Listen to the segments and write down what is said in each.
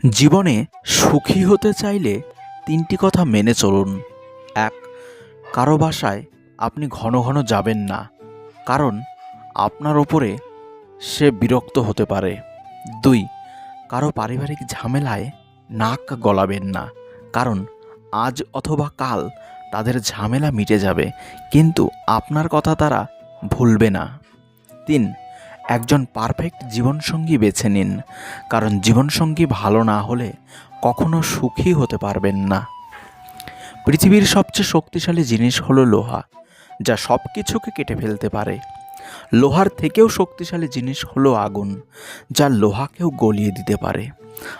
জীবনে সুখী হতে চাইলে ৩টি কথা মেনে চলুন। ১. কারো বাসায় আপনি ঘন ঘন যাবেন না, কারণ আপনার ওপরে সে বিরক্ত হতে পারে। ২. কারো পারিবারিক ঝামেলায় নাক গলাবেন না, কারণ আজ অথবা কাল তাদের ঝামেলা মিটে যাবে, কিন্তু আপনার কথা তারা ভুলবে না। ৩. একজন পারফেক্ট জীবনসঙ্গী বেছে নিন, কারণ জীবনসঙ্গী ভালো না হলে কখনো সুখী হতে পারবেন না। পৃথিবীর সবচেয়ে শক্তিশালী জিনিস হলো লোহা, যা সব কিছুকে কেটে ফেলতে পারে। লোহার থেকেও শক্তিশালী জিনিস হলো আগুন, যা লোহাকেও গলিয়ে দিতে পারে।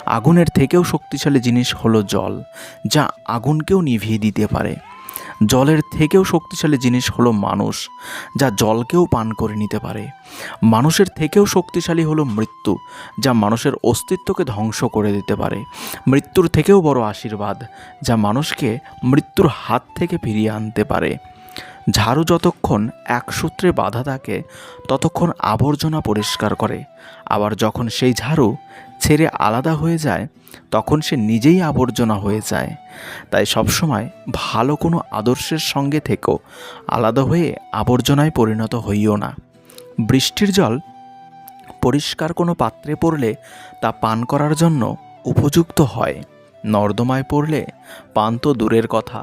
আগুনের থেকেও শক্তিশালী জিনিস হলো জল, যা আগুনকেও নিভিয়ে দিতে পারে। জলের থেকেও শক্তিশালী জিনিস হলো মানুষ, যা জলকেও পান করে নিতে পারে। মানুষের থেকেও শক্তিশালী হলো মৃত্যু, যা মানুষের অস্তিত্বকে ধ্বংস করে দিতে পারে। মৃত্যুর থেকেও বড় আশীর্বাদ, যা মানুষকে মৃত্যুর হাত থেকে ফিরিয়ে আনতে পারে। ঝাড়ু যতক্ষণ এক সূত্রে বাঁধা থাকে ততক্ষণ আবর্জনা পরিষ্কার করে, আবার যখন সেই ঝাড়ু ছেড়ে আলাদা হয়ে যায় তখন সে নিজেই আবর্জনা হয়ে যায়। তাই সবসময় ভালো কোনো আদর্শের সঙ্গে থেকেও আলাদা হয়ে আবর্জনায় পরিণত হইও না। বৃষ্টির জল পরিষ্কার কোনো পাত্রে পড়লে তা পান করার জন্য উপযুক্ত হয়, নর্দমায় পড়লে পান তো দূরের কথা,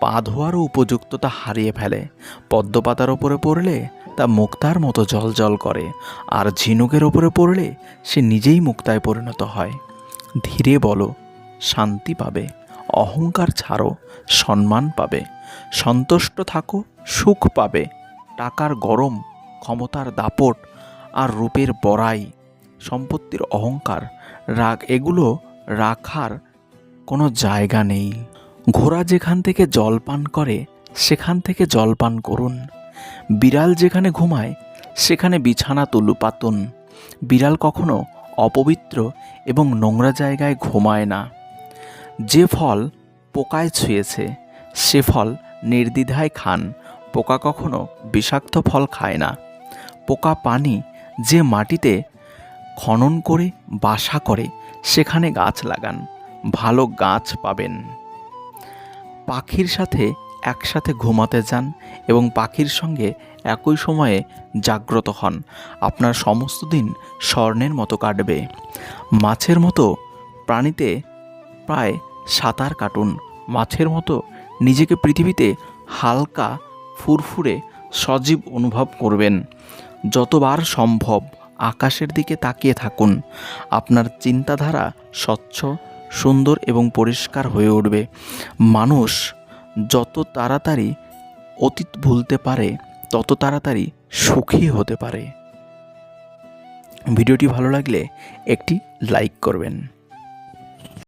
পা ধোয়ারও উপযুক্ততা হারিয়ে ফেলে। পদ্মপাতার ওপরে পড়লে তা মুক্তার মতো জল করে, আর ঝিনুকের ওপরে পড়লে সে নিজেই মুক্তায় পরিণত হয়। ধীরে বলো, শান্তি পাবে। অহংকার ছাড়ো, সম্মান পাবে। সন্তুষ্ট থাকো, সুখ পাবে। টাকার গরম, ক্ষমতার দাপট আর রূপের বড়াই, সম্পত্তির অহংকার, রাগ, এগুলো রাখার কোনো জায়গা নেই। ঘোড়া যেখান থেকে জল পান করে সেখান থেকে জল পান করুন। বিড়াল যেখানে ঘুমায় সেখানে বিছানা পাতুন। বিড়াল কখনো অপবিত্র এবং নোংরা জায়গায় ঘুমায় না। যে ফল পোকায় ছুঁয়েছে সে ফল নির্দ্বিধায় খান। পোকা কখনো বিষাক্ত ফল খায় না। পোকা পানি যে মাটিতে খনন করে বাসা করে সেখানে গাছ লাগান, ভালো গাছ পাবেন। পাখির সাথে একসাথে ঘুমাতে যান এবং পাখির সঙ্গে একই সময়ে জাগ্রত হন। আপনার সমস্ত দিন স্বর্ণের মতো কাটবে। মাছের মতো প্রাণীতে প্রায় সাঁতার কাটুন। মাছের মতো নিজেকে পৃথিবীতে হালকা, ফুরফুরে, সজীব অনুভব করবেন। যতবার সম্ভব আকাশের দিকে তাকিয়ে থাকুন। আপনার চিন্তাধারা স্বচ্ছ, সুন্দর এবং পরিষ্কার হয়ে উঠবে। মানুষ যত তাড়াতাড়ি অতীত ভুলতে পারে তত তাড়াতাড়ি সুখী হতে পারে। ভিডিওটি ভালো লাগলে একটি লাইক করবেন।